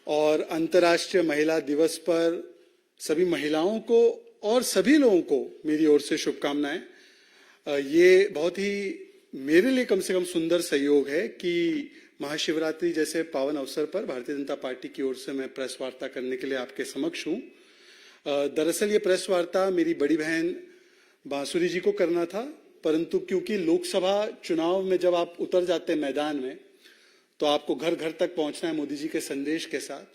और अंतर्राष्ट्रीय महिला दिवस पर सभी महिलाओं को और सभी लोगों को मेरी ओर से शुभकामनाएं। ये बहुत ही मेरे लिए कम से कम सुंदर सहयोग है कि महाशिवरात्रि जैसे पावन अवसर पर भारतीय जनता पार्टी की ओर से मैं प्रेस वार्ता करने के लिए आपके समक्ष हूं। दरअसल ये प्रेस वार्ता मेरी बड़ी बहन बांसुरी जी को करना था, परंतु क्योंकि लोकसभा चुनाव में जब आप उतर जाते हैं मैदान में तो आपको घर घर तक पहुंचना है मोदी जी के संदेश के साथ,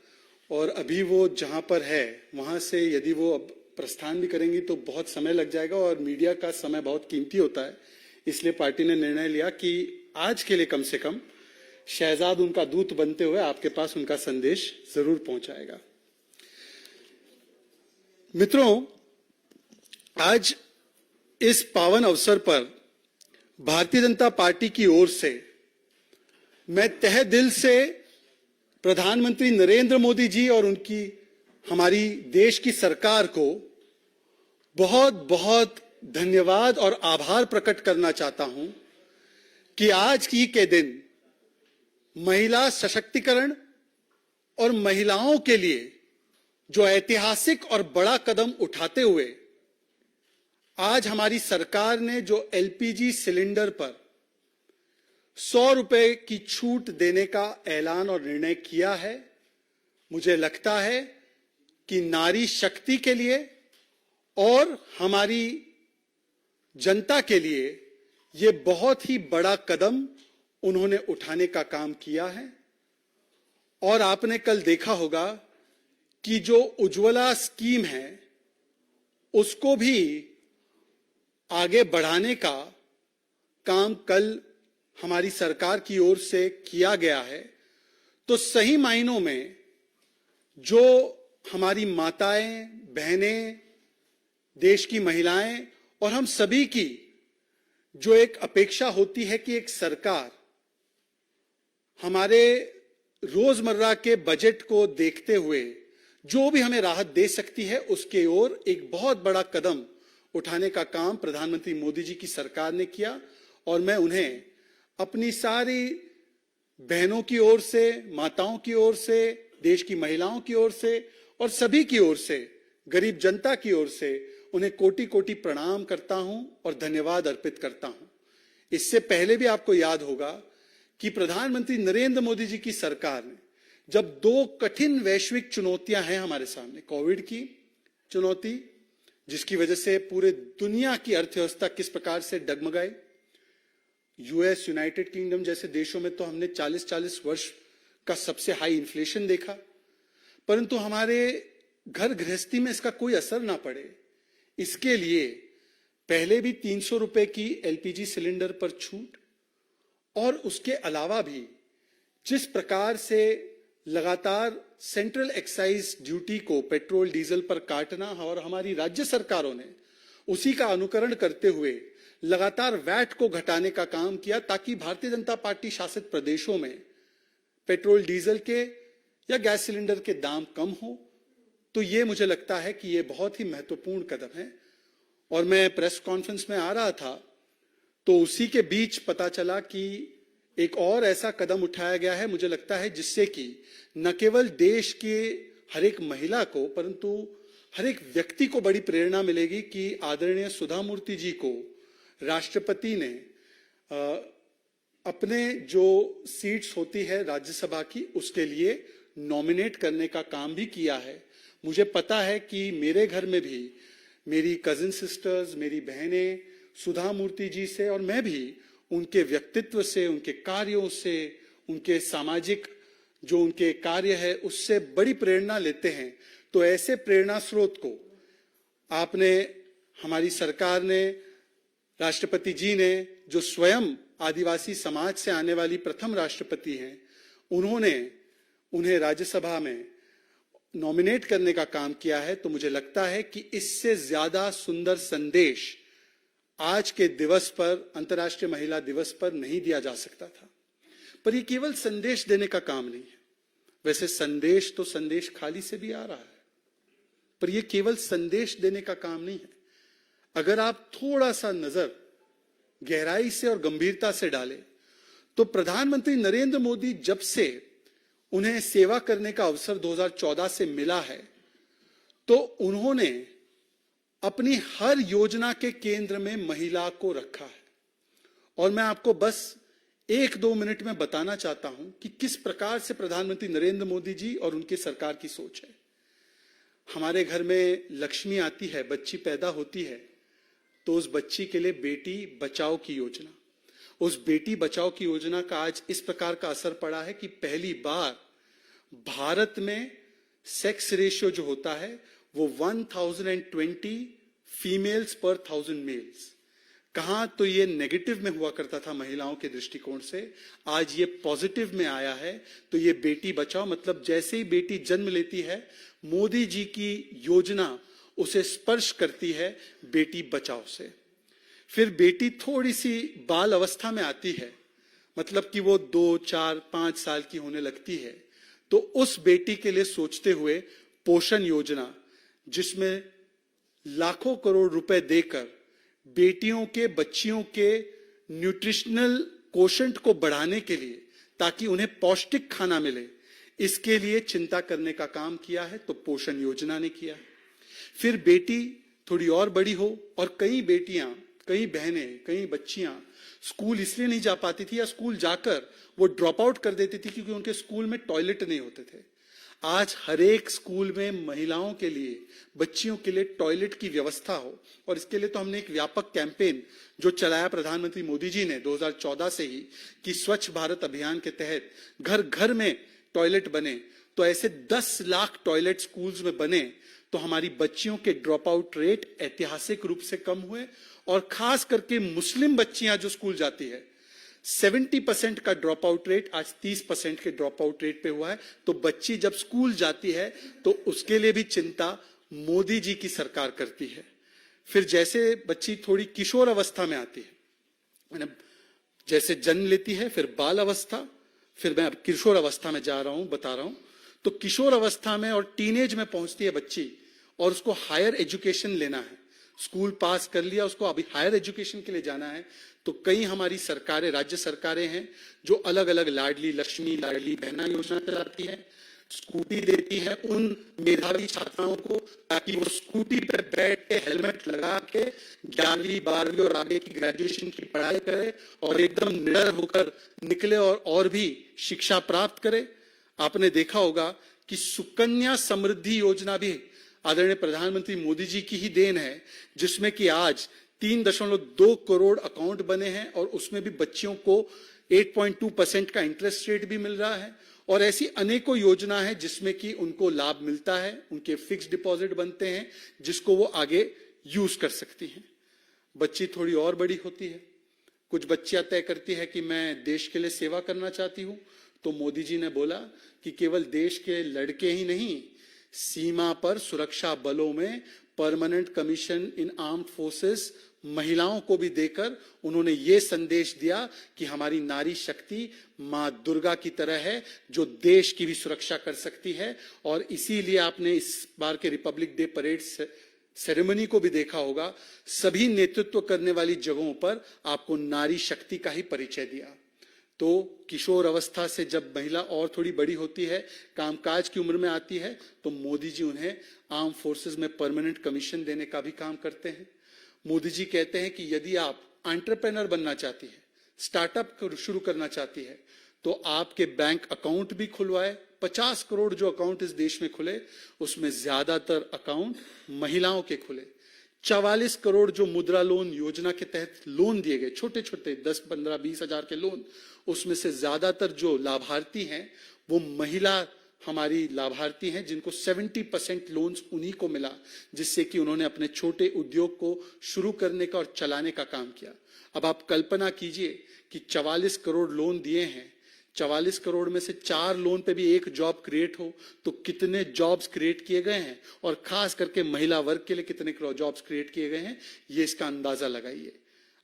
और अभी वो जहां पर है वहां से यदि वो अब प्रस्थान भी करेंगी तो बहुत समय लग जाएगा और मीडिया का समय बहुत कीमती होता है। इसलिए पार्टी ने निर्णय लिया कि आज के लिए कम से कम शहजाद उनका दूत बनते हुए आपके पास उनका संदेश जरूर पहुंचाएगा। मित्रों, आज इस पावन अवसर पर भारतीय जनता पार्टी की ओर से मैं तहे दिल से प्रधानमंत्री नरेंद्र मोदी जी और उनकी हमारी देश की सरकार को बहुत बहुत धन्यवाद और आभार प्रकट करना चाहता हूं कि आज की के दिन महिला सशक्तिकरण और महिलाओं के लिए जो ऐतिहासिक और बड़ा कदम उठाते हुए आज हमारी सरकार ने जो एलपीजी सिलेंडर पर 100 रुपए की छूट देने का ऐलान और निर्णय किया है, मुझे लगता है कि नारी शक्ति के लिए और हमारी जनता के लिए ये बहुत ही बड़ा कदम उन्होंने उठाने का काम किया है। और आपने कल देखा होगा कि जो उज्ज्वला स्कीम है उसको भी आगे बढ़ाने का काम कल हमारी सरकार की ओर से किया गया है। तो सही मायनों में जो हमारी माताएं, बहनें, देश की महिलाएं और हम सभी की जो एक अपेक्षा होती है कि एक सरकार हमारे रोजमर्रा के बजट को देखते हुए जो भी हमें राहत दे सकती है उसके ओर एक बहुत बड़ा कदम उठाने का काम प्रधानमंत्री मोदी जी की सरकार ने किया। और मैं उन्हें अपनी सारी बहनों की ओर से, माताओं की ओर से, देश की महिलाओं की ओर से और सभी की ओर से, गरीब जनता की ओर से उन्हें कोटि कोटि प्रणाम करता हूं और धन्यवाद अर्पित करता हूं। इससे पहले भी आपको याद होगा कि प्रधानमंत्री नरेंद्र मोदी जी की सरकार ने जब 2 कठिन वैश्विक चुनौतियां हैं हमारे सामने, कोविड की चुनौती जिसकी वजह से पूरे दुनिया की अर्थव्यवस्था किस प्रकार से डगमगाई, यूएस, यूनाइटेड किंगडम जैसे देशों में तो हमने 40-40 वर्ष का सबसे हाई इन्फ्लेशन देखा, परंतु हमारे घर गृहस्थी में इसका कोई असर ना पड़े इसके लिए पहले भी 300 रुपए की एलपीजी सिलेंडर पर छूट और उसके अलावा भी जिस प्रकार से लगातार सेंट्रल एक्साइज ड्यूटी को पेट्रोल डीजल पर काटना और हमारी राज्य सरकारों ने उसी का अनुकरण करते हुए लगातार वैट को घटाने का काम किया ताकि भारतीय जनता पार्टी शासित प्रदेशों में पेट्रोल डीजल के या गैस सिलेंडर के दाम कम हो, तो ये मुझे लगता है कि ये बहुत ही महत्वपूर्ण कदम है। और मैं प्रेस कॉन्फ्रेंस में आ रहा था तो उसी के बीच पता चला कि एक और ऐसा कदम उठाया गया है, मुझे लगता है जिससे कि न केवल देश के हर एक महिला को परंतु हर एक व्यक्ति को बड़ी प्रेरणा मिलेगी कि आदरणीय सुधा मूर्ति जी को राष्ट्रपति ने अपने जो सीट्स होती है राज्यसभा की उसके लिए नॉमिनेट करने का काम भी किया है। मुझे पता है कि मेरे घर में भी मेरी कजिन सिस्टर्स, मेरी बहनें सुधा मूर्ति जी से और मैं भी उनके व्यक्तित्व से, उनके कार्यों से, उनके सामाजिक जो उनके कार्य है उससे बड़ी प्रेरणा लेते हैं। तो ऐसे प्रेरणा स्रोत को आपने, हमारी सरकार ने, राष्ट्रपति जी ने जो स्वयं आदिवासी समाज से आने वाली प्रथम राष्ट्रपति हैं, उन्हें राज्यसभा में नॉमिनेट करने का काम किया है। तो मुझे लगता है कि इससे ज्यादा सुंदर संदेश आज के दिवस पर, अंतर्राष्ट्रीय महिला दिवस पर नहीं दिया जा सकता था। पर यह केवल संदेश देने का काम नहीं है। वैसे संदेश तो संदेश खाली से भी आ रहा है, पर यह केवल संदेश देने का काम नहीं है। अगर आप थोड़ा सा नजर गहराई से और गंभीरता से डालें तो प्रधानमंत्री नरेंद्र मोदी जब से उन्हें सेवा करने का अवसर 2014 से मिला है, तो उन्होंने अपनी हर योजना के केंद्र में महिला को रखा है। और मैं आपको बस 1-2 मिनट में बताना चाहता हूं कि किस प्रकार से प्रधानमंत्री नरेंद्र मोदी जी और उनकी सरकार की सोच है। हमारे घर में लक्ष्मी आती है, बच्ची पैदा होती है, तो उस बच्ची के लिए बेटी बचाओ की योजना, उस बेटी बचाओ की योजना का आज इस प्रकार का असर पड़ा है कि पहली बार भारत में सेक्स रेशियो जो होता है वो 1020 फीमेल्स पर 1000 मेल्स। कहां तो ये नेगेटिव में हुआ करता था महिलाओं के दृष्टिकोण से, आज ये पॉजिटिव में आया है। तो ये बेटी बचाओ मतलब जैसे ही बेटी जन्म लेती है, मोदी जी की योजना उसे स्पर्श करती है बेटी बचाओ से। फिर बेटी थोड़ी सी बाल अवस्था में आती है, मतलब कि वो 2, 4, 5 साल की होने लगती है, तो उस बेटी के लिए सोचते हुए पोषण योजना, जिसमें लाखों करोड़ रुपए देकर बेटियों के, बच्चियों के न्यूट्रिशनल कोशेंट को बढ़ाने के लिए, ताकि उन्हें पौष्टिक खाना मिले, इसके लिए चिंता करने का काम किया है, तो पोषण योजना ने किया। फिर बेटी थोड़ी और बड़ी हो और कई बेटियां, कई बहनें, कई बच्चियां स्कूल इसलिए नहीं जा पाती थी या स्कूल जाकर वो ड्रॉप आउट कर देती थी क्योंकि उनके स्कूल में टॉयलेट नहीं होते थे। आज हर एक स्कूल में महिलाओं के लिए, बच्चियों के लिए टॉयलेट की व्यवस्था हो, और इसके लिए तो हमने एक व्यापक कैंपेन जो चलाया प्रधानमंत्री मोदी जी ने 2014 से ही, कि स्वच्छ भारत अभियान के तहत घर घर में टॉयलेट बने। तो ऐसे 10 लाख टॉयलेट स्कूल्स में बने तो हमारी बच्चियों के ड्रॉप आउट रेट ऐतिहासिक रूप से कम हुए। और खास करके मुस्लिम बच्चियां जो स्कूल जाती है, 70% का ड्रॉप आउट रेट आज 30% के ड्रॉप आउट रेट पे हुआ है। तो बच्ची जब स्कूल जाती है तो उसके लिए भी चिंता मोदी जी की सरकार करती है। फिर जैसे बच्ची थोड़ी किशोर अवस्था में आती है, जैसे जन्म लेती है, फिर बाल अवस्था, फिर मैं अब किशोर अवस्था में जा रहा हूं, बता रहा हूं। तो किशोर अवस्था में और टीनेज में पहुंचती है बच्ची और उसको हायर एजुकेशन लेना है, स्कूल पास कर लिया, उसको अभी हायर एजुकेशन के लिए जाना है। तो कई हमारी सरकारें, राज्य सरकारें हैं जो अलग अलग लाडली लक्ष्मी, लाडली बहना योजना चलाती है, स्कूटी देती है उन मेधावी छात्राओं को, ताकि वो स्कूटी पर बैठ के हेलमेट लगा के 11वीं 12वीं और आगे की ग्रेजुएशन की पढ़ाई करे और एकदम निडर होकर निकले और भी शिक्षा प्राप्त करे। आपने देखा होगा कि सुकन्या समृद्धि योजना भी आदरणीय प्रधानमंत्री मोदी जी की ही देन है, जिसमें कि आज 3.2 करोड़ अकाउंट बने हैं और उसमें भी बच्चियों को 8.2% का इंटरेस्ट रेट भी मिल रहा है। और ऐसी अनेकों योजना है जिसमें कि उनको लाभ मिलता है, उनके फिक्स डिपॉजिट बनते हैं जिसको वो आगे यूज कर सकती हैं। बच्ची थोड़ी और बड़ी होती है, कुछ बच्चियां तय करती है कि मैं देश के लिए सेवा करना चाहती हूं, तो मोदी जी ने बोला कि केवल देश के लड़के ही नहीं, सीमा पर सुरक्षा बलों में परमानेंट कमीशन इन आर्म्ड फोर्सेस महिलाओं को भी देकर उन्होंने ये संदेश दिया कि हमारी नारी शक्ति मां दुर्गा की तरह है जो देश की भी सुरक्षा कर सकती है। और इसीलिए आपने इस बार के रिपब्लिक डे परेड सेरेमनी को भी देखा होगा, सभी नेतृत्व करने वाली जगहों पर आपको नारी शक्ति का ही परिचय दिया। तो किशोर अवस्था से जब महिला और थोड़ी बड़ी होती है, कामकाज की उम्र में आती है, तो मोदी जी उन्हें आर्म फोर्सेस में परमानेंट कमीशन देने का भी काम करते हैं। मोदी जी कहते हैं कि यदि आप एंटरप्रेन्योर बनना चाहती है, स्टार्टअप शुरू करना चाहती है, तो आपके बैंक अकाउंट भी खुलवाए। 50 करोड़ जो अकाउंट इस देश में खुले, उसमें ज्यादातर अकाउंट महिलाओं के खुले। 44 करोड़ जो मुद्रा लोन योजना के तहत लोन दिए गए, छोटे छोटे 10, 15, 20 हजार के लोन, उसमें से ज्यादातर जो लाभार्थी हैं वो महिला हमारी लाभार्थी हैं, जिनको 70% लोन्स उन्हीं को मिला, जिससे कि उन्होंने अपने छोटे उद्योग को शुरू करने का और चलाने का काम किया। अब आप कल्पना कीजिए कि 44 करोड़ लोन दिए हैं, 44 करोड़ में से 4 लोन पे भी एक जॉब क्रिएट हो तो कितने जॉब्स क्रिएट किए गए हैं, और खास करके महिला वर्ग के लिए कितने जॉब्स क्रिएट किए गए हैं, ये इसका अंदाजा लगाइए।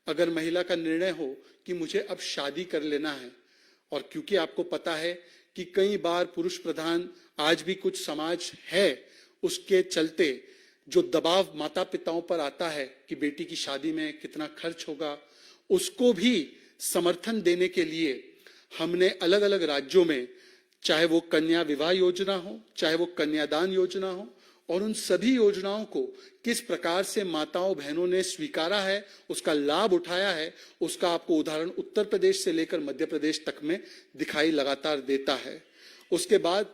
अगर महिला का निर्णय हो कि मुझे अब शादी कर लेना है, और क्योंकि आपको पता है कि कई बार पुरुष प्रधान आज भी कुछ समाज है, उसके चलते जो दबाव माता पिताओं पर आता है कि बेटी की शादी में कितना खर्च होगा, उसको भी समर्थन देने के लिए हमने अलग अलग राज्यों में चाहे वो कन्या विवाह योजना हो, चाहे वो कन्यादान योजना हो, और उन सभी योजनाओं को किस प्रकार से माताओं बहनों ने स्वीकारा है, उसका लाभ उठाया है, उसका आपको उदाहरण उत्तर प्रदेश से लेकर मध्य प्रदेश तक में दिखाई लगातार देता है। उसके बाद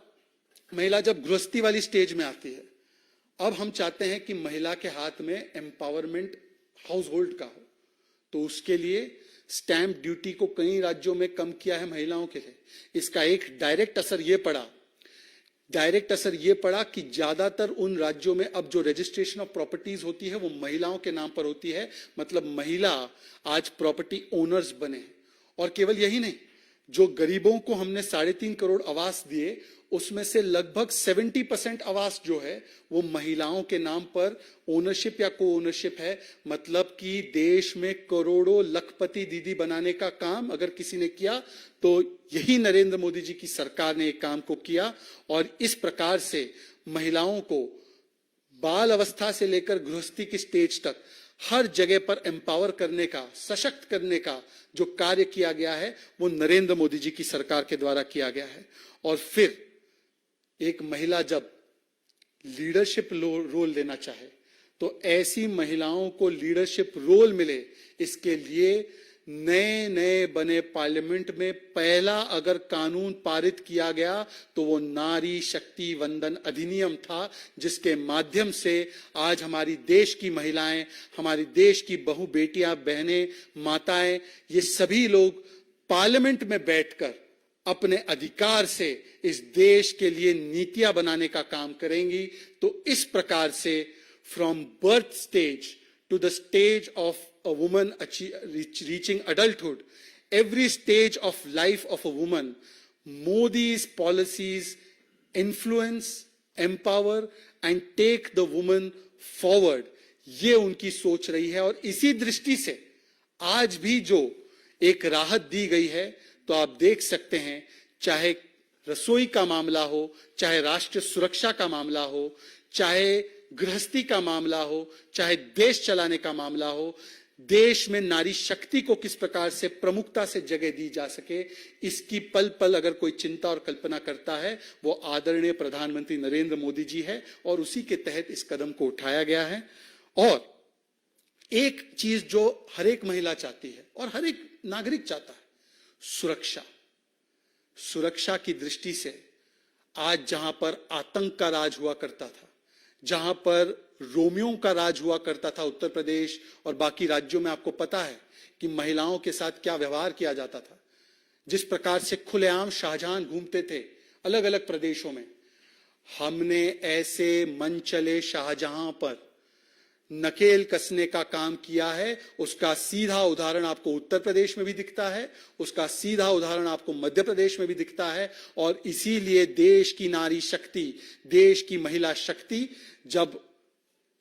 महिला जब गृहस्थी वाली स्टेज में आती है, अब हम चाहते हैं कि महिला के हाथ में एम्पावरमेंट हाउस होल्ड का हो, तो उसके लिए स्टैंप ड्यूटी को कई राज्यों में कम किया है महिलाओं के लिए। इसका एक डायरेक्ट असर ये पड़ा कि ज्यादातर उन राज्यों में अब जो रजिस्ट्रेशन ऑफ प्रॉपर्टीज होती है वो महिलाओं के नाम पर होती है, मतलब महिला आज प्रॉपर्टी ओनर्स बने। और केवल यही नहीं, जो गरीबों को हमने 3.5 करोड़ आवास दिए, उसमें से लगभग 70% आवास जो है वो महिलाओं के नाम पर ओनरशिप या को ओनरशिप है। मतलब कि देश में करोड़ों लखपति दीदी बनाने का काम अगर किसी ने किया तो यही नरेंद्र मोदी जी की सरकार ने एक काम को किया। और इस प्रकार से महिलाओं को बाल अवस्था से लेकर गृहस्थी की स्टेज तक हर जगह पर एम्पावर करने का, सशक्त करने का जो कार्य किया गया है वो नरेंद्र मोदी जी की सरकार के द्वारा किया गया है। और फिर एक महिला जब लीडरशिप रोल लेना चाहे तो ऐसी महिलाओं को लीडरशिप रोल मिले, इसके लिए नए नए बने पार्लियामेंट में पहला अगर कानून पारित किया गया तो वो नारी शक्ति वंदन अधिनियम था, जिसके माध्यम से आज हमारी देश की महिलाएं, हमारी देश की बहू बेटियां, बहनें, माताएं, ये सभी लोग पार्लियामेंट में बैठकर अपने अधिकार से इस देश के लिए नीतियां बनाने का काम करेंगी। तो इस प्रकार से from birth stage to the stage of a woman reaching adulthood, every stage of life of a woman, Modi's policies influence, empower and take the woman forward, ये उनकी सोच रही है। और इसी दृष्टि से आज भी जो एक राहत दी गई है, तो आप देख सकते हैं, चाहे रसोई का मामला हो, चाहे राष्ट्रीय सुरक्षा का मामला हो, चाहे गृहस्थी का मामला हो, चाहे देश चलाने का मामला हो, देश में नारी शक्ति को किस प्रकार से प्रमुखता से जगह दी जा सके, इसकी पल पल अगर कोई चिंता और कल्पना करता है वो आदरणीय प्रधानमंत्री नरेंद्र मोदी जी है। और उसी के तहत इस कदम को उठाया गया है। और एक चीज जो हर एक महिला चाहती है और हर एक नागरिक चाहता है, सुरक्षा की दृष्टि से आज जहां पर आतंक का राज हुआ करता था, जहां पर रोमियों का राज हुआ करता था उत्तर प्रदेश और बाकी राज्यों में, आपको पता है कि महिलाओं के साथ क्या व्यवहार किया जाता था, जिस प्रकार से खुलेआम शाहजहां घूमते थे अलग अलग प्रदेशों में। हमने ऐसे मन चले शाहजहां पर नकेल कसने का काम किया है। उसका सीधा उदाहरण आपको उत्तर प्रदेश में भी दिखता है, उसका सीधा उदाहरण आपको मध्य प्रदेश में भी दिखता है। और इसीलिए देश की नारी शक्ति, देश की महिला शक्ति जब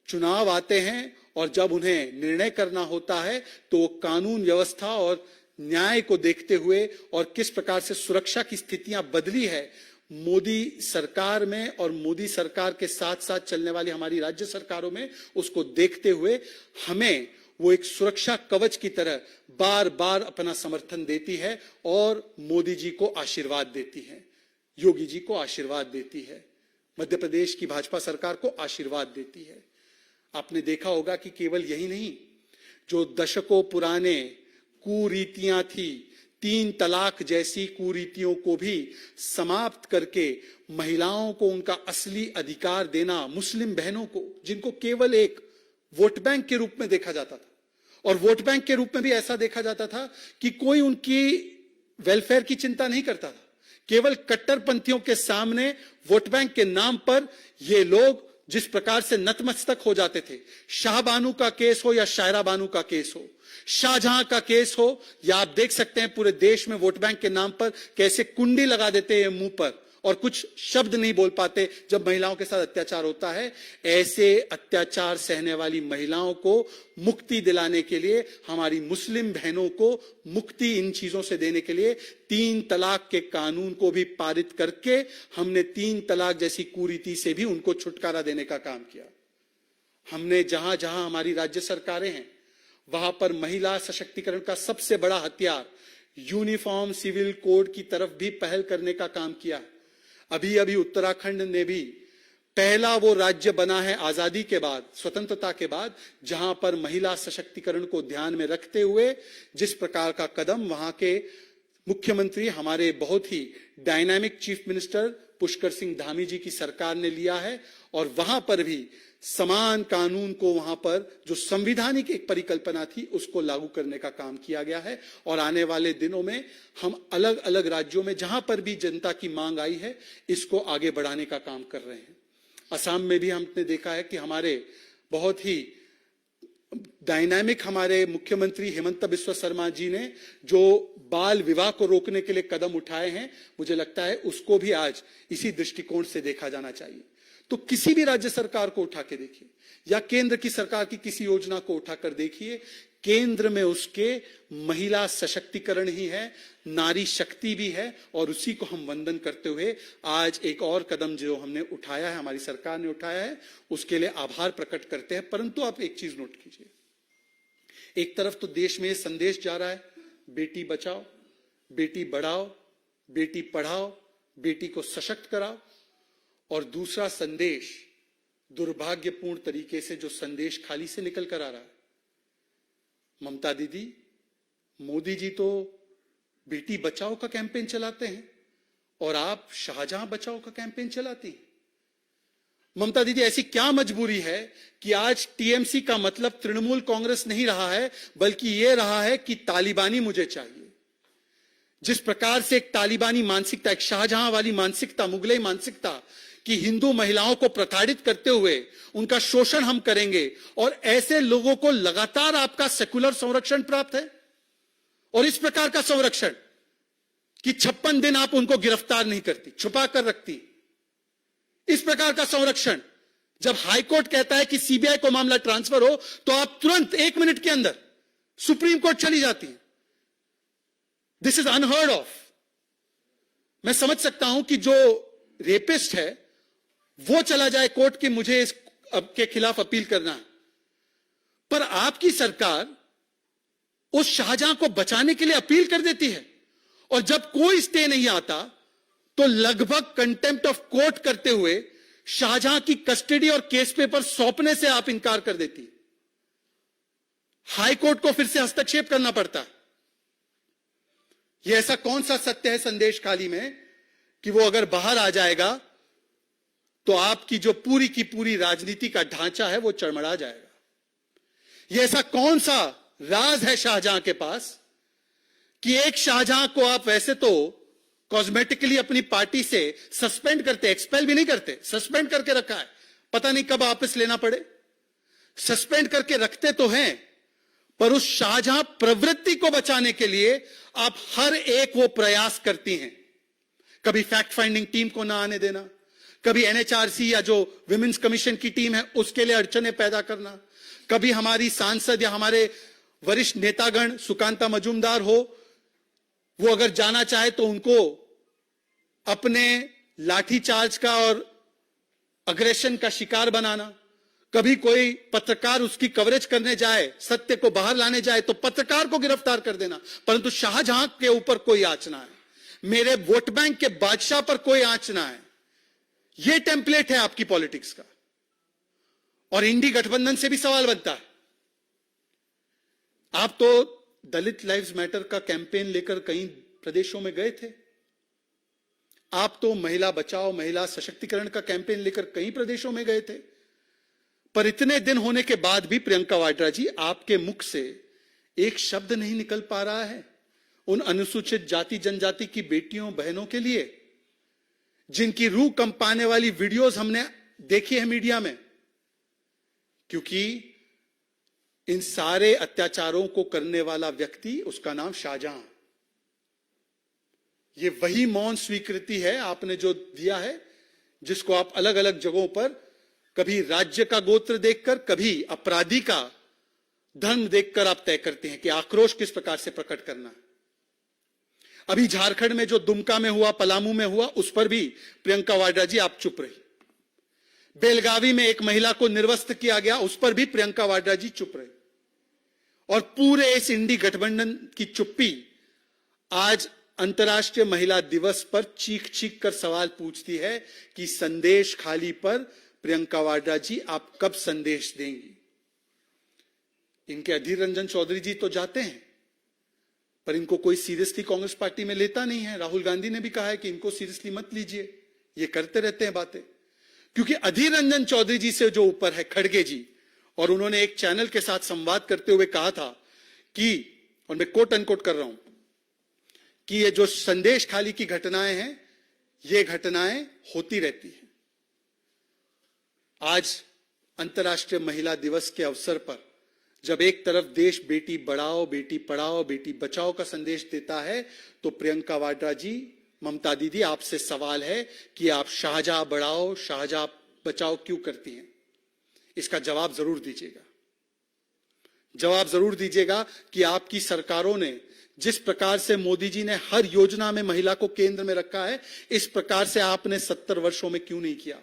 चुनाव आते हैं और जब उन्हें निर्णय करना होता है तो वो कानून व्यवस्था और न्याय को देखते हुए और किस प्रकार से सुरक्षा की स्थितियां बदली है मोदी सरकार में और मोदी सरकार के साथ साथ चलने वाली हमारी राज्य सरकारों में, उसको देखते हुए हमें वो एक सुरक्षा कवच की तरह बार बार अपना समर्थन देती है और मोदी जी को आशीर्वाद देती है, योगी जी को आशीर्वाद देती है, मध्य प्रदेश की भाजपा सरकार को आशीर्वाद देती है। आपने देखा होगा कि केवल यही नहीं, जो दशकों पुराने कुरीतियां थी, 3 तलाक जैसी कुरीतियों को भी समाप्त करके महिलाओं को उनका असली अधिकार देना, मुस्लिम बहनों को जिनको केवल एक वोट बैंक के रूप में देखा जाता था, और वोट बैंक के रूप में भी ऐसा देखा जाता था कि कोई उनकी वेलफेयर की चिंता नहीं करता था। केवल कट्टरपंथियों के सामने वोट बैंक के नाम पर ये लोग जिस प्रकार से नतमस्तक हो जाते थे, शाहबानू का केस हो या शायरा बानू का केस हो, शाहजहां का केस हो, या आप देख सकते हैं पूरे देश में वोट बैंक के नाम पर कैसे कुंडी लगा देते हैं मुंह पर और कुछ शब्द नहीं बोल पाते जब महिलाओं के साथ अत्याचार होता है। ऐसे अत्याचार सहने वाली महिलाओं को मुक्ति दिलाने के लिए, हमारी मुस्लिम बहनों को मुक्ति इन चीजों से देने के लिए 3 तलाक के कानून को भी पारित करके हमने 3 तलाक जैसी कुरीति से भी उनको छुटकारा देने का काम किया। हमने जहां जहां हमारी राज्य सरकारें हैं वहां पर महिला सशक्तिकरण का सबसे बड़ा हथियार यूनिफॉर्म सिविल कोड की तरफ भी पहल करने का काम किया है। अभी अभी उत्तराखंड ने भी पहला वो राज्य बना है आजादी के बाद, स्वतंत्रता के बाद, जहां पर महिला सशक्तिकरण को ध्यान में रखते हुए जिस प्रकार का कदम वहां के मुख्यमंत्री, हमारे बहुत ही dynamic chief minister Pushkar Singh Dhami ji की सरकार ने लिया है, और वहां पर भी समान कानून को वहां पर जो संवैधानिक एक परिकल्पना थी उसको लागू करने का काम किया गया है। और आने वाले दिनों में हम अलग अलग राज्यों में जहां पर भी जनता की मांग आई है इसको आगे बढ़ाने का काम कर रहे हैं। असम में भी हमने देखा है कि हमारे बहुत ही डायनामिक हमारे मुख्यमंत्री हेमंत बिस्वा शर्मा जी ने जो बाल विवाह को रोकने के लिए कदम उठाए हैं, मुझे लगता है उसको भी आज इसी दृष्टिकोण से देखा जाना चाहिए। तो किसी भी राज्य सरकार को उठा के देखिए या केंद्र की सरकार की किसी योजना को उठाकर देखिए, केंद्र में उसके महिला सशक्तिकरण ही है, नारी शक्ति भी है, और उसी को हम वंदन करते हुए आज एक और कदम जो हमने उठाया है, हमारी सरकार ने उठाया है, उसके लिए आभार प्रकट करते हैं। परंतु आप एक चीज नोट कीजिए, एक तरफ तो देश में संदेश जा रहा है, बेटी बचाओ, बेटी बढ़ाओ, बेटी पढ़ाओ, बेटी को सशक्त कराओ, और दूसरा संदेश दुर्भाग्यपूर्ण तरीके से जो संदेश खाली से निकल कर आ रहा है, ममता दीदी, मोदी जी तो बेटी बचाओ का कैंपेन चलाते हैं और आप शाहजहां बचाओ का कैंपेन चलाती हैं। ममता दीदी, ऐसी क्या मजबूरी है कि आज टीएमसी का मतलब तृणमूल कांग्रेस नहीं रहा है, बल्कि यह रहा है कि तालिबानी मुझे चाहिए। जिस प्रकार से एक तालिबानी मानसिकता, एक शाहजहां वाली मानसिकता, मुगलई मानसिकता कि हिंदू महिलाओं को प्रताड़ित करते हुए उनका शोषण हम करेंगे, और ऐसे लोगों को लगातार आपका सेकुलर संरक्षण प्राप्त है, और इस प्रकार का संरक्षण कि 56 दिन आप उनको गिरफ्तार नहीं करती, छुपा कर रखती, इस प्रकार का संरक्षण जब हाईकोर्ट कहता है कि सीबीआई को मामला ट्रांसफर हो तो आप तुरंत 1 मिनट के अंदर सुप्रीम कोर्ट चली जाती है। This is unheard of. मैं समझ सकता हूं कि जो रेपिस्ट है वो चला जाए कोर्ट कि मुझे इस के खिलाफ अपील करना है, पर आपकी सरकार उस शाहजहां को बचाने के लिए अपील कर देती है, और जब कोई स्टे नहीं आता तो लगभग कंटेम्प्ट ऑफ कोर्ट करते हुए शाहजहां की कस्टडी और केस पेपर सौंपने से आप इनकार कर देती। हाई कोर्ट को फिर से हस्तक्षेप करना पड़ता है। यह ऐसा कौन सा सत्य है संदेश खाली में कि वो अगर बाहर आ जाएगा तो आपकी जो पूरी की पूरी राजनीति का ढांचा है वो चरमरा जाएगा। यह ऐसा कौन सा राज है शाहजहां के पास कि एक शाहजहां को आप वैसे तो कॉस्मेटिकली अपनी पार्टी से सस्पेंड करते, एक्सपेल भी नहीं करते, सस्पेंड करके रखा है, पता नहीं कब वापस लेना पड़े, सस्पेंड करके रखते तो हैं, पर उस शाहजहां प्रवृत्ति को बचाने के लिए आप हर एक वो प्रयास करती हैं। कभी फैक्ट फाइंडिंग टीम को ना आने देना, कभी एनएचआरसी या जो विमेंस कमीशन की टीम है उसके लिए अड़चने पैदा करना, कभी हमारी सांसद या हमारे वरिष्ठ नेतागण सुकांता मजूमदार हो, वो अगर जाना चाहे तो उनको अपने लाठीचार्ज का और अग्रेशन का शिकार बनाना, कभी कोई पत्रकार उसकी कवरेज करने जाए, सत्य को बाहर लाने जाए तो पत्रकार को गिरफ्तार कर देना, परंतु शाहजहां के ऊपर कोई आंच ना है, मेरे वोट बैंक के बादशाह पर कोई आंच ना है। यह टेम्पलेट है आपकी पॉलिटिक्स का। और इंडी गठबंधन से भी सवाल बनता है, आप तो दलित लाइव्स मैटर का कैंपेन लेकर कई प्रदेशों में गए थे, आप तो महिला बचाओ, महिला सशक्तिकरण का कैंपेन लेकर कई प्रदेशों में गए थे, पर इतने दिन होने के बाद भी प्रियंका वाड्रा जी, आपके मुख से एक शब्द नहीं निकल पा रहा है उन अनुसूचित जाति जनजाति की बेटियों बहनों के लिए जिनकी रूह कंपाने वाली वीडियोस हमने देखी है मीडिया में। क्योंकि इन सारे अत्याचारों को करने वाला व्यक्ति, उसका नाम शाहजहां। ये वही मौन स्वीकृति है आपने जो दिया है, जिसको आप अलग अलग जगहों पर कभी राज्य का गोत्र देखकर, कभी अपराधी का धर्म देखकर आप तय करते हैं कि आक्रोश किस प्रकार से प्रकट करना है। अभी झारखंड में जो दुमका में हुआ, पलामू में हुआ, उस पर भी प्रियंका वाड्रा जी आप चुप रही। बेलगावी में एक महिला को निर्वस्त्र किया गया, उस पर भी प्रियंका वाड्रा जी चुप रही। और पूरे इस इंडी गठबंधन की चुप्पी आज अंतर्राष्ट्रीय महिला दिवस पर चीख चीख कर सवाल पूछती है कि संदेश खाली पर प्रियंका वाड्रा जी आप कब संदेश देंगी। इनके अधीर रंजन चौधरी जी तो जाते हैं, पर इनको कोई सीरियसली कांग्रेस पार्टी में लेता नहीं है। राहुल गांधी ने भी कहा है कि इनको सीरियसली मत लीजिए, ये करते रहते हैं बातें। क्योंकि अधीर रंजन चौधरी जी से जो ऊपर है खड़गे जी, और उन्होंने एक चैनल के साथ संवाद करते हुए कहा था कि, और मैं कोट अनकोट कर रहा हूं, कि ये जो संदेश खाली की घटनाएं हैं, ये घटनाएं होती रहती हैं। आज अंतर्राष्ट्रीय महिला दिवस के अवसर पर जब एक तरफ देश बेटी बढ़ाओ, बेटी पढ़ाओ, बेटी बचाओ का संदेश देता है, तो प्रियंका वाड्रा जी, ममता दीदी, आपसे सवाल है कि आप शाहजहां बढ़ाओ, शाहजहां बचाओ क्यों करती हैं? इसका जवाब जरूर दीजिएगा। जवाब जरूर दीजिएगा कि आपकी सरकारों ने जिस प्रकार से मोदी जी ने हर योजना में महिला को केंद्र में रखा है, इस प्रकार से आपने 70 वर्षों में क्यों नहीं किया।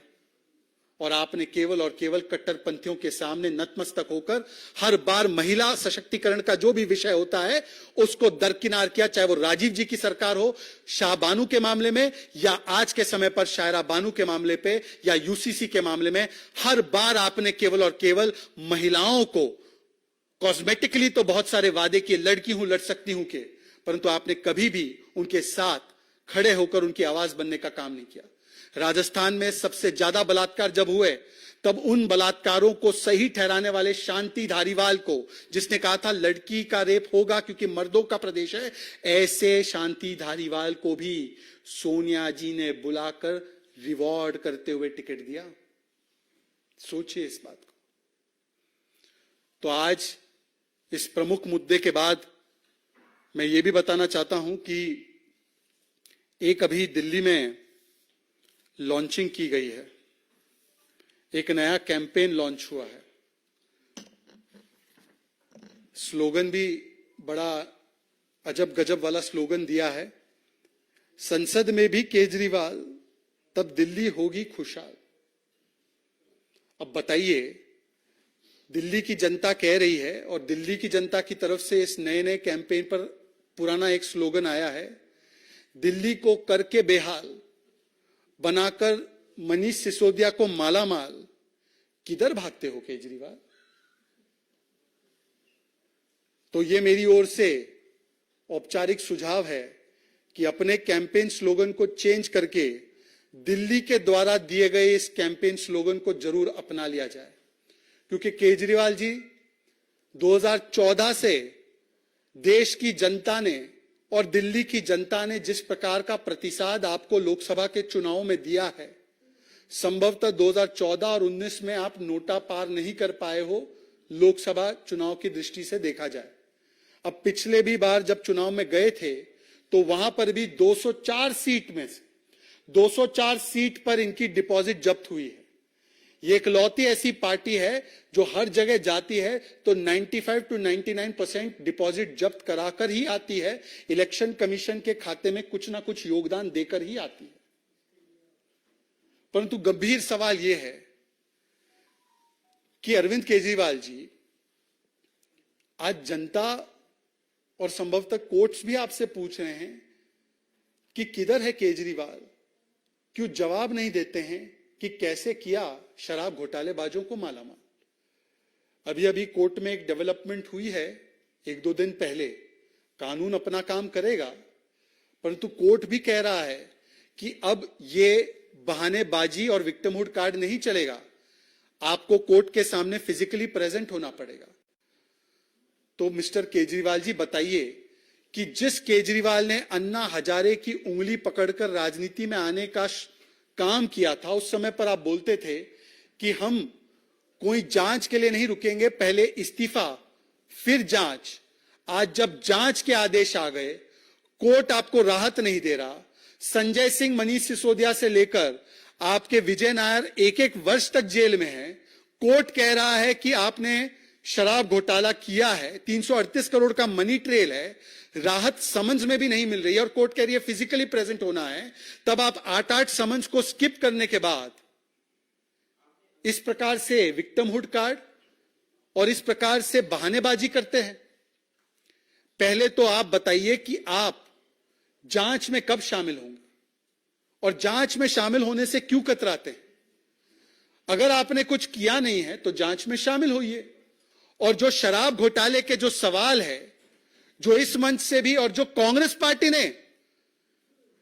और आपने केवल और केवल कट्टरपंथियों के सामने नतमस्तक होकर हर बार महिला सशक्तिकरण का जो भी विषय होता है उसको दरकिनार किया, चाहे वो राजीव जी की सरकार हो शाहबानू के मामले में, या आज के समय पर शायरा बानू के मामले पे, या यूसीसी के मामले में। हर बार आपने केवल और केवल महिलाओं को कॉस्मेटिकली तो बहुत सारे वादे किए, लड़की हूं, लड़ सकती हूं के, परंतु आपने कभी भी उनके साथ खड़े होकर उनकी आवाज बनने का काम नहीं किया। राजस्थान में सबसे ज्यादा बलात्कार जब हुए, तब उन बलात्कारों को सही ठहराने वाले शांति धारीवाल को, जिसने कहा था लड़की का रेप होगा क्योंकि मर्दों का प्रदेश है, ऐसे शांति धारीवाल को भी सोनिया जी ने बुलाकर रिवॉर्ड करते हुए टिकट दिया। सोचिए इस बात को। तो आज इस प्रमुख मुद्दे के बाद मैं ये भी बताना चाहता हूं कि एक अभी दिल्ली में लॉन्चिंग की गई है, एक नया कैंपेन लॉन्च हुआ है। स्लोगन भी बड़ा अजब गजब वाला स्लोगन दिया है, संसद में भी केजरीवाल तब दिल्ली होगी खुशहाल। अब बताइए, दिल्ली की जनता कह रही है, और दिल्ली की जनता की तरफ से इस नए नए कैंपेन पर पुराना एक स्लोगन आया है, दिल्ली को करके बेहाल बनाकर मनीष सिसोदिया को मालामाल। किधर भागते हो केजरीवाल? तो ये मेरी ओर से औपचारिक सुझाव है कि अपने कैंपेन स्लोगन को चेंज करके दिल्ली के द्वारा दिए गए इस कैंपेन स्लोगन को जरूर अपना लिया जाए। क्योंकि केजरीवाल जी 2014 से देश की जनता ने और दिल्ली की जनता ने जिस प्रकार का प्रतिसाद आपको लोकसभा के चुनाव में दिया है, संभवतः 2014 और 19 में आप नोटा पार नहीं कर पाए हो लोकसभा चुनाव की दृष्टि से देखा जाए। अब पिछले भी बार जब चुनाव में गए थे तो वहां पर भी 204 सीट में से 204 सीट पर इनकी डिपॉजिट जब्त हुई है। ये इकलौती ऐसी पार्टी है जो हर जगह जाती है तो 95 to 99% डिपॉजिट जब्त कराकर ही आती है, इलेक्शन कमीशन के खाते में कुछ ना कुछ योगदान देकर ही आती है। परंतु गंभीर सवाल यह है कि अरविंद केजरीवाल जी, आज जनता और संभवतः कोर्ट्स भी आपसे पूछ रहे हैं कि किधर है केजरीवाल, क्यों जवाब नहीं देते हैं कि कैसे किया शराब घोटालेबाजों को मालामाल। अभी अभी कोर्ट में एक डेवलपमेंट हुई है, 1-2 दिन पहले। कानून अपना काम करेगा, परंतु कोर्ट भी कह रहा है कि अब ये बहानेबाजी और विक्टिमहुड कार्ड नहीं चलेगा, आपको कोर्ट के सामने फिजिकली प्रेजेंट होना पड़ेगा। तो मिस्टर केजरीवाल जी बताइए कि जिस केजरीवाल ने अन्ना हजारे की उंगली पकड़कर राजनीति में आने का काम किया था, उस समय पर आप बोलते थे कि हम कोई जांच के लिए नहीं रुकेंगे, पहले इस्तीफा फिर जांच। आज जब जांच के आदेश आ गए, कोर्ट आपको राहत नहीं दे रहा। संजय सिंह, मनीष सिसोदिया से लेकर आपके विजय नायर 1-1 वर्ष तक जेल में हैं। कोर्ट कह रहा है कि आपने शराब घोटाला किया है, 338 करोड़ का मनी ट्रेल है, राहत समन्स में भी नहीं मिल रही है और कोर्ट कह रही है फिजिकली प्रेजेंट होना है। तब आप 8-8 समन्स को स्किप करने के बाद इस प्रकार से विक्टिमहुड कार्ड और इस प्रकार से बहानेबाजी करते हैं। पहले तो आप बताइए कि आप जांच में कब शामिल होंगे और जांच में शामिल होने से क्यों कतराते हैं? अगर आपने कुछ किया नहीं है तो जांच में शामिल होइए। और जो शराब घोटाले के जो सवाल है, जो इस मंच से भी और जो कांग्रेस पार्टी ने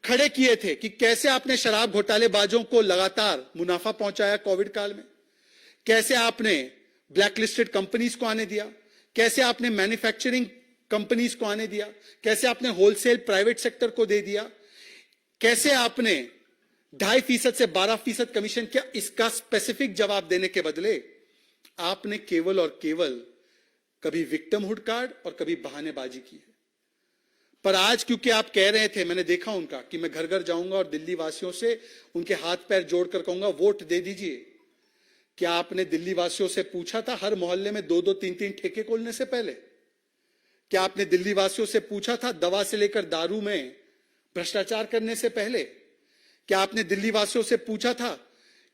खड़े किए थे कि कैसे आपने शराब घोटालेबाजों को लगातार मुनाफा पहुंचाया कोविड काल में, कैसे आपने ब्लैकलिस्टेड कंपनीज को आने दिया, कैसे आपने मैन्युफैक्चरिंग कंपनीज को आने दिया, कैसे आपने होलसेल प्राइवेट सेक्टर को दे दिया, कैसे आपने 2.5% से 12% कमीशन किया, इसका स्पेसिफिक जवाब देने के बदले आपने केवल और केवल कभी विक्टिमहुड कार्ड और कभी बहानेबाजी की है। पर आज क्योंकि आप कह रहे थे, मैंने देखा उनका, कि मैं घर घर जाऊंगा और दिल्ली वासियों से उनके हाथ पैर जोड़कर कहूंगा वोट दे दीजिए। क्या आपने दिल्ली वासियों से पूछा था हर मोहल्ले में 2-2, 3-3 ठेके खोलने से पहले? क्या आपने दिल्ली वासियों से पूछा था दवा से लेकर दारू में भ्रष्टाचार करने से पहले? क्या आपने दिल्ली वासियों से पूछा था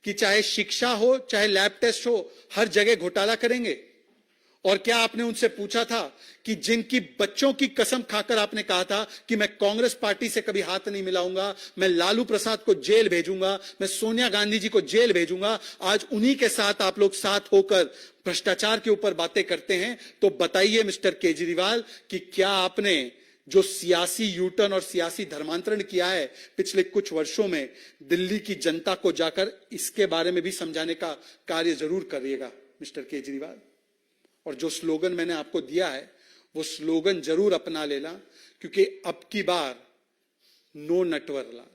कि चाहे शिक्षा हो चाहे लैब टेस्ट हो, हर जगह घोटाला करेंगे? और क्या आपने उनसे पूछा था कि जिनकी बच्चों की कसम खाकर आपने कहा था कि मैं कांग्रेस पार्टी से कभी हाथ नहीं मिलाऊंगा, मैं लालू प्रसाद को जेल भेजूंगा, मैं सोनिया गांधी जी को जेल भेजूंगा, आज उन्हीं के साथ आप लोग साथ होकर भ्रष्टाचार के ऊपर बातें करते हैं? तो बताइए मिस्टर केजरीवाल कि क्या आपने जो सियासी यूटर्न और सियासी धर्मांतरण किया है पिछले कुछ वर्षों में, दिल्ली की जनता को जाकर इसके बारे में भी समझाने का कार्य जरूर करिएगा मिस्टर केजरीवाल। और जो स्लोगन मैंने आपको दिया है वो स्लोगन जरूर अपना लेना, क्योंकि अब की बार नो नटवरलाल,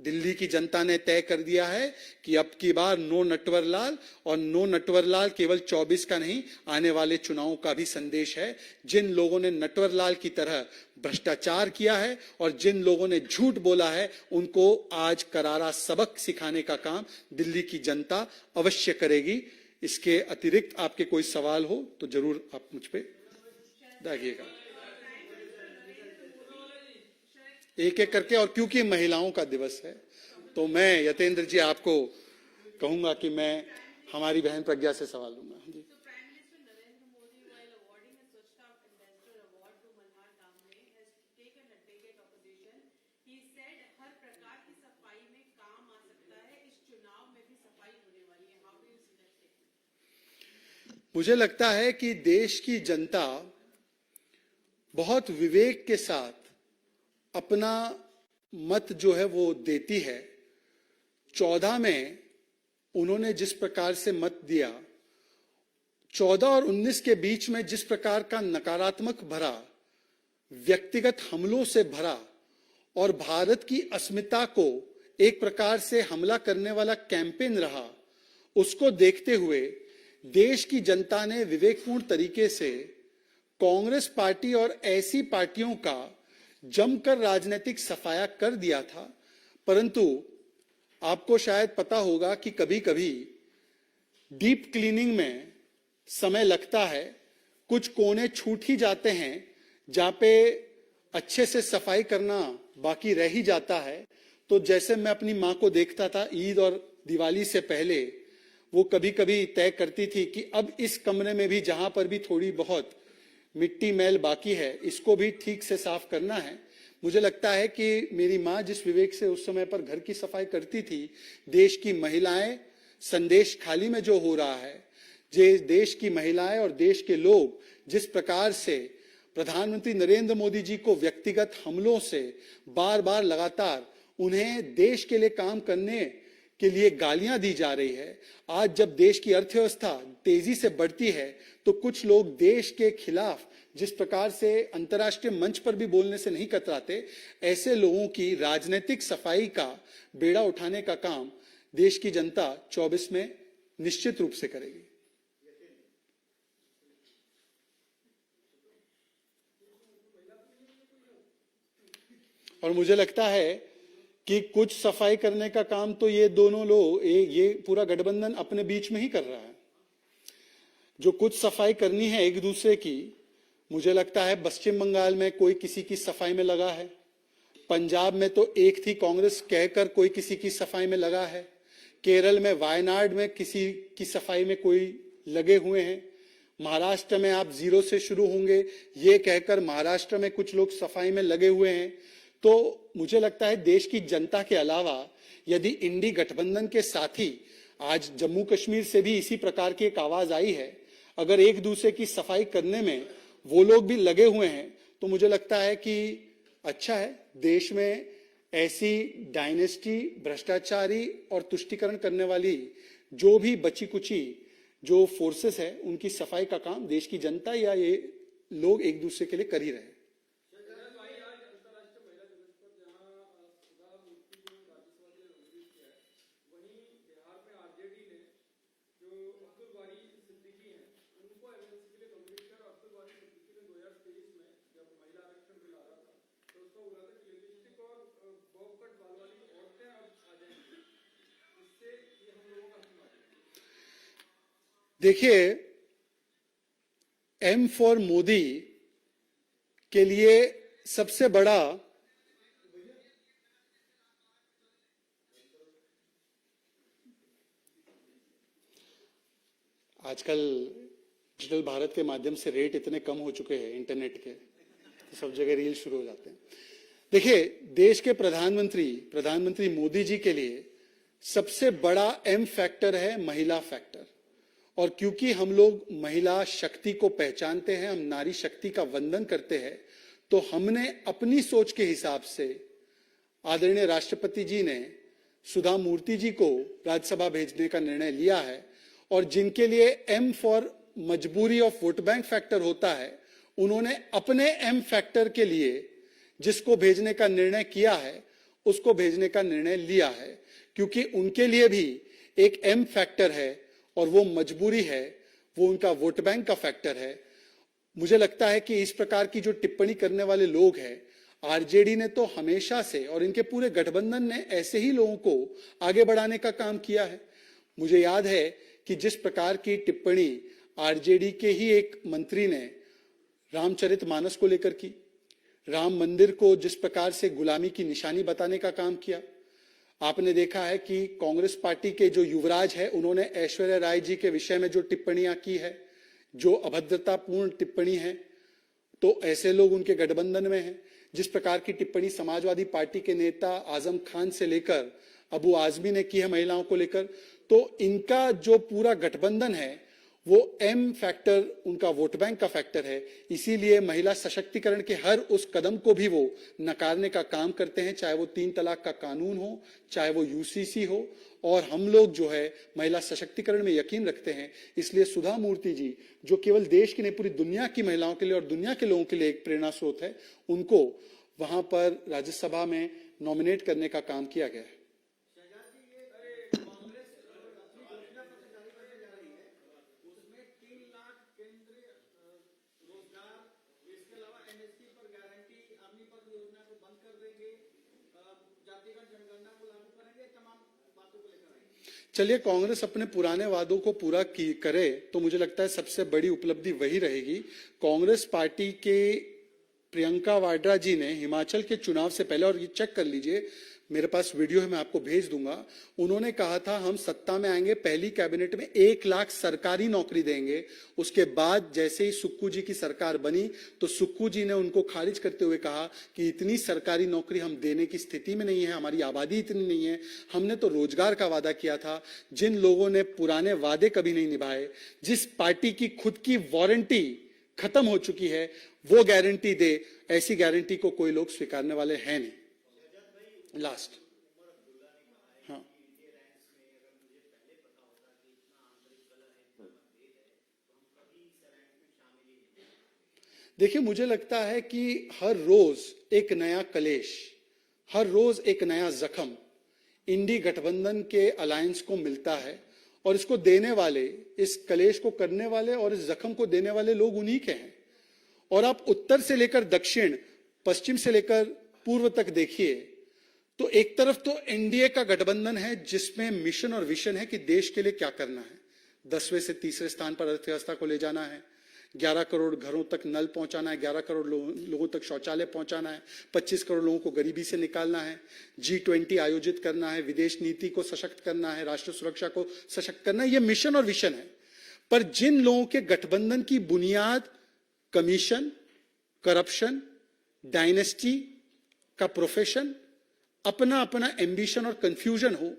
दिल्ली की जनता ने तय कर दिया है कि अब की बार नो नटवरलाल। और नो नटवरलाल केवल 24 का नहीं, आने वाले चुनावों का भी संदेश है। जिन लोगों ने नटवरलाल की तरह भ्रष्टाचार किया है और जिन लोगों ने झूठ बोला है, उनको आज करारा सबक सिखाने का काम दिल्ली की जनता अवश्य करेगी। इसके अतिरिक्त आपके कोई सवाल हो तो जरूर आप मुझ पे दागिएगा, एक एक करके। और क्योंकि महिलाओं का दिवस है तो मैं यतेंद्र जी आपको कहूंगा कि मैं हमारी बहन प्रज्ञा से सवाल लूंगा। जी। मुझे लगता है कि देश की जनता बहुत विवेक के साथ अपना मत जो है वो देती है। 14 में उन्होंने जिस प्रकार से मत दिया, 14 और 19 के बीच में जिस प्रकार का नकारात्मक भरा, व्यक्तिगत हमलों से भरा और भारत की अस्मिता को एक प्रकार से हमला करने वाला कैंपेन रहा, उसको देखते हुए देश की जनता ने विवेकपूर्ण तरीके से कांग्रेस पार्टी और ऐसी पार्टियों का जमकर राजनीतिक सफाया कर दिया था। परंतु आपको शायद पता होगा कि कभी कभी डीप क्लीनिंग में समय लगता है, कुछ कोने छूट ही जाते हैं जहां पे अच्छे से सफाई करना बाकी रह ही जाता है। तो जैसे मैं अपनी मां को देखता था ईद और दिवाली से पहले, वो कभी कभी तय करती थी कि अब इस कमरे में भी जहां पर भी थोड़ी बहुत मिट्टी मैल बाकी है, इसको भी ठीक से साफ करना है। मुझे लगता है कि मेरी माँ जिस विवेक से उस समय पर घर की सफाई करती थी, देश की महिलाएं, संदेश खाली में जो हो रहा है, जे देश की महिलाएं और देश के लोग जिस प्रकार से प्रधानमंत्री नरेंद्र मोदी जी को व्यक्तिगत हमलों से बार बार लगातार उन्हें देश के लिए काम करने के लिए गालियां दी जा रही है। आज जब देश की अर्थव्यवस्था तेजी से बढ़ती है तो कुछ लोग देश के खिलाफ जिस प्रकार से अंतर्राष्ट्रीय मंच पर भी बोलने से नहीं कतराते, ऐसे लोगों की राजनीतिक सफाई का बेड़ा उठाने का काम देश की जनता 24 में निश्चित रूप से करेगी। और मुझे लगता है कि कुछ सफाई करने का काम तो ये दोनों लोग, ये पूरा गठबंधन अपने बीच में ही कर रहा है। जो कुछ सफाई करनी है एक दूसरे की, मुझे लगता है पश्चिम बंगाल में कोई किसी की सफाई में लगा है, पंजाब में तो एक थी कांग्रेस कहकर कोई किसी की सफाई में लगा है, केरल में वायनाड में किसी की सफाई में कोई लगे हुए हैं, महाराष्ट्र में आप जीरो से शुरू होंगे ये कहकर महाराष्ट्र में कुछ लोग सफाई में लगे हुए हैं। तो मुझे लगता है देश की जनता के अलावा यदि इंडी गठबंधन के साथी, आज जम्मू कश्मीर से भी इसी प्रकार की एक आवाज आई है, अगर एक दूसरे की सफाई करने में वो लोग भी लगे हुए हैं तो मुझे लगता है कि अच्छा है। देश में ऐसी डायनेस्टी, भ्रष्टाचारी और तुष्टीकरण करने वाली जो भी बची कुची जो फोर्सेस है उनकी सफाई का काम देश की जनता या ये लोग एक दूसरे के लिए कर ही रहे हैं। देखिए, एम फॉर मोदी के लिए सबसे बड़ा आजकल डिजिटल भारत के माध्यम से रेट इतने कम हो चुके हैं इंटरनेट के, सब जगह रील शुरू हो जाते हैं। देखिए, देश के प्रधानमंत्री मोदी जी के लिए सबसे बड़ा एम फैक्टर है महिला फैक्टर। और क्योंकि हम लोग महिला शक्ति को पहचानते हैं, हम नारी शक्ति का वंदन करते हैं, तो हमने अपनी सोच के हिसाब से आदरणीय राष्ट्रपति जी ने सुधा मूर्ति जी को राज्यसभा भेजने का निर्णय लिया है। और जिनके लिए एम फॉर मजबूरी ऑफ वोट बैंक फैक्टर होता है, उन्होंने अपने एम फैक्टर के लिए जिसको भेजने का निर्णय किया है उसको भेजने का निर्णय लिया है, क्योंकि उनके लिए भी एक एम फैक्टर है और वो मजबूरी है, वो उनका वोट बैंक का फैक्टर है। मुझे लगता है कि इस प्रकार की जो टिप्पणी करने वाले लोग हैं, आरजेडी ने तो हमेशा से और इनके पूरे गठबंधन ने ऐसे ही लोगों को आगे बढ़ाने का काम किया है। मुझे याद है कि जिस प्रकार की टिप्पणी आरजेडी के ही एक मंत्री ने रामचरितमानस को लेकर की, राम मंदिर को जिस प्रकार से गुलामी की निशानी बताने का काम किया, आपने देखा है कि कांग्रेस पार्टी के जो युवराज है उन्होंने ऐश्वर्या राय जी के विषय में जो टिप्पणियां की है, जो अभद्रतापूर्ण टिप्पणी है, तो ऐसे लोग उनके गठबंधन में हैं। जिस प्रकार की टिप्पणी समाजवादी पार्टी के नेता आजम खान से लेकर अबू आजमी ने की है महिलाओं को लेकर, तो इनका जो पूरा गठबंधन है वो एम फैक्टर उनका वोट बैंक का फैक्टर है। इसीलिए महिला सशक्तिकरण के हर उस कदम को भी वो नकारने का काम करते हैं, चाहे वो 3 तलाक का कानून हो, चाहे वो यूसीसी हो। और हम लोग जो है महिला सशक्तिकरण में यकीन रखते हैं। इसलिए सुधा मूर्ति जी, जो केवल देश की नहीं पूरी दुनिया की महिलाओं के लिए और दुनिया के लोगों के लिए एक प्रेरणा स्रोत है, उनको वहां पर राज्यसभा में नॉमिनेट करने का काम किया गया है। चलिए, कांग्रेस अपने पुराने वादों को पूरा करे तो मुझे लगता है सबसे बड़ी उपलब्धि वही रहेगी। कांग्रेस पार्टी के प्रियंका वाड्रा जी ने हिमाचल के चुनाव से पहले, और ये चेक कर लीजिए, मेरे पास वीडियो है, मैं आपको भेज दूंगा, उन्होंने कहा था हम सत्ता में आएंगे, पहली कैबिनेट में 1 लाख सरकारी नौकरी देंगे। उसके बाद जैसे ही सुक्खू जी की सरकार बनी तो सुक्खू जी ने उनको खारिज करते हुए कहा कि इतनी सरकारी नौकरी हम देने की स्थिति में नहीं है, हमारी आबादी इतनी नहीं है, हमने तो रोजगार का वादा किया था। जिन लोगों ने पुराने वादे कभी नहीं निभाए, जिस पार्टी की खुद की वारंटी खत्म हो चुकी है, वो गारंटी दे, ऐसी गारंटी को कोई लोग स्वीकारने वाले हैं नहीं। लास्ट, हाँ, देखिए, मुझे लगता है कि हर रोज एक नया कलेश, हर रोज एक नया जख्म इंडी गठबंधन के अलायंस को मिलता है। और इसको देने वाले, इस कलेश को करने वाले और इस जख्म को देने वाले लोग उन्हीं के हैं। और आप उत्तर से लेकर दक्षिण, पश्चिम से लेकर पूर्व तक देखिए, तो एक तरफ तो एनडीए का गठबंधन है जिसमें मिशन और विशन है कि देश के लिए क्या करना है। 10वें से तीसरे स्थान पर अर्थव्यवस्था को ले जाना है, 11 करोड़ घरों तक नल पहुंचाना है, 11 करोड़ लोगों तक शौचालय पहुंचाना है, 25 करोड़ लोगों को गरीबी से निकालना है, G20 आयोजित करना है, विदेश नीति को सशक्त करना है, राष्ट्र सुरक्षा को सशक्त करना है। यह मिशन और विशन है। पर जिन लोगों के गठबंधन की बुनियाद कमीशन, करप्शन, डायनेस्टी का प्रोफेशन, अपना अपना एम्बिशन और कंफ्यूजन हो,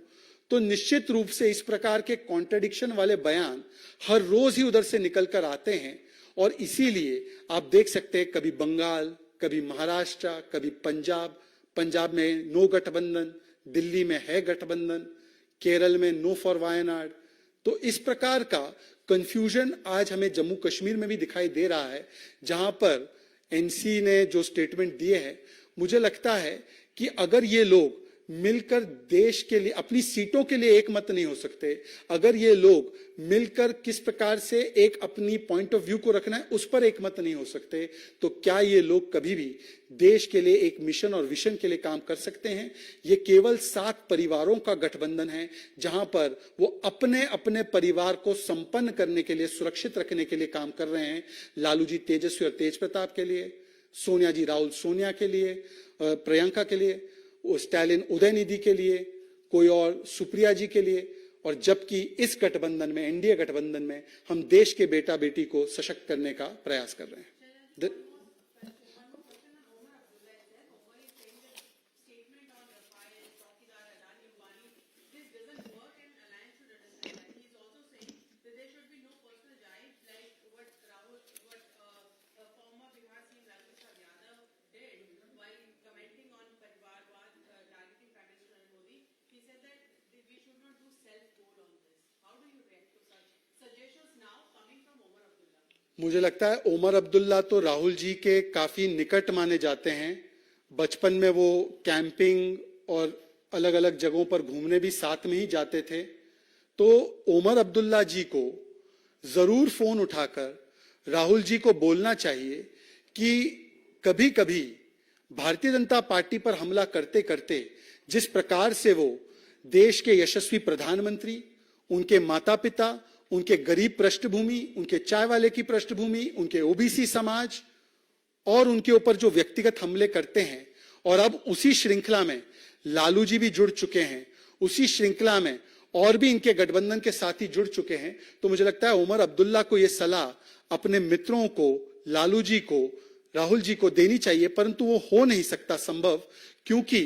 तो निश्चित रूप से इस प्रकार के कॉन्ट्रडिक्शन वाले बयान हर रोज ही उधर से निकल कर आते हैं। और इसीलिए आप देख सकते हैं कभी बंगाल, कभी महाराष्ट्र, कभी पंजाब, पंजाब में नो गठबंधन, दिल्ली में है गठबंधन, केरल में नो फॉर वायनाड। तो इस प्रकार का कंफ्यूजन आज हमें जम्मू कश्मीर में भी दिखाई दे रहा है, जहां पर एनसी ने जो स्टेटमेंट दिए हैं, मुझे लगता है कि अगर ये लोग मिलकर देश के लिए, अपनी सीटों के लिए एक मत नहीं हो सकते, अगर ये लोग मिलकर किस प्रकार से एक अपनी पॉइंट ऑफ व्यू को रखना है उस पर एक मत नहीं हो सकते, तो क्या ये लोग कभी भी देश के लिए एक मिशन और विजन के लिए काम कर सकते हैं? ये केवल 7 परिवारों का गठबंधन है, जहां पर वो अपने अपने परिवार को संपन्न करने के लिए, सुरक्षित रखने के लिए काम कर रहे हैं। लालू जी तेजस्वी और तेज प्रताप के लिए, सोनिया जी राहुल सोनिया के लिए, प्रियंका के लिए, स्टालिन उदयनिधि के लिए, कोई और सुप्रिया जी के लिए। और जबकि इस गठबंधन में, एनडीए गठबंधन में, हम देश के बेटा बेटी को सशक्त करने का प्रयास कर रहे हैं। मुझे लगता है ओमर अब्दुल्ला तो राहुल जी के काफी निकट माने जाते हैं। बचपन में वो कैंपिंग और अलग अलग जगहों पर घूमने भी साथ में ही जाते थे। तो ओमर अब्दुल्ला जी को जरूर फोन उठाकर राहुल जी को बोलना चाहिए कि कभी कभी भारतीय जनता पार्टी पर हमला करते करते जिस प्रकार से वो देश के यशस्वी प्रधानमंत्री, उनके माता पिता, उनके गरीब पृष्ठभूमि, उनके चाय वाले की पृष्ठभूमि, उनके ओबीसी समाज और उनके ऊपर जो व्यक्तिगत हमले करते हैं, और अब उसी श्रृंखला में लालू जी भी जुड़ चुके हैं, उसी श्रृंखला में और भी इनके गठबंधन के साथी जुड़ चुके हैं। तो मुझे लगता है उमर अब्दुल्ला को यह सलाह अपने मित्रों को, लालू जी को, राहुल जी को देनी चाहिए, परंतु वो हो नहीं सकता संभव, क्योंकि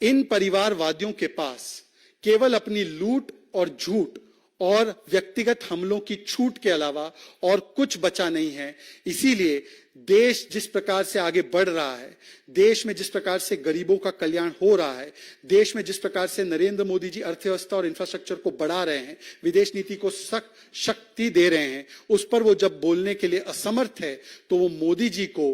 इन परिवारवादियों के पास केवल अपनी लूट और झूठ और व्यक्तिगत हमलों की छूट के अलावा और कुछ बचा नहीं है। इसीलिए देश जिस प्रकार से आगे बढ़ रहा है, देश में जिस प्रकार से गरीबों का कल्याण हो रहा है, देश में जिस प्रकार से नरेंद्र मोदी जी अर्थव्यवस्था और इंफ्रास्ट्रक्चर को बढ़ा रहे हैं, विदेश नीति को शक्ति दे रहे हैं, उस पर वो जब बोलने के लिए असमर्थ है तो वो मोदी जी को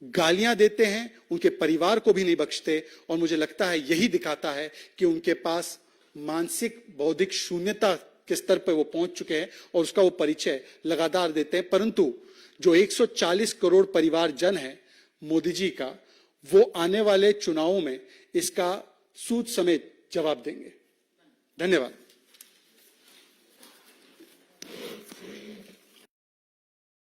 गालियां देते हैं, उनके परिवार को भी नहीं बख्शते। और मुझे लगता है यही दिखाता है कि उनके पास मानसिक बौद्धिक शून्यता के स्तर पर वो पहुंच चुके हैं और उसका वो परिचय लगातार देते हैं। परंतु जो 140 करोड़ परिवार जन है मोदी जी का, वो आने वाले चुनावों में इसका सूद समेत जवाब देंगे। धन्यवाद।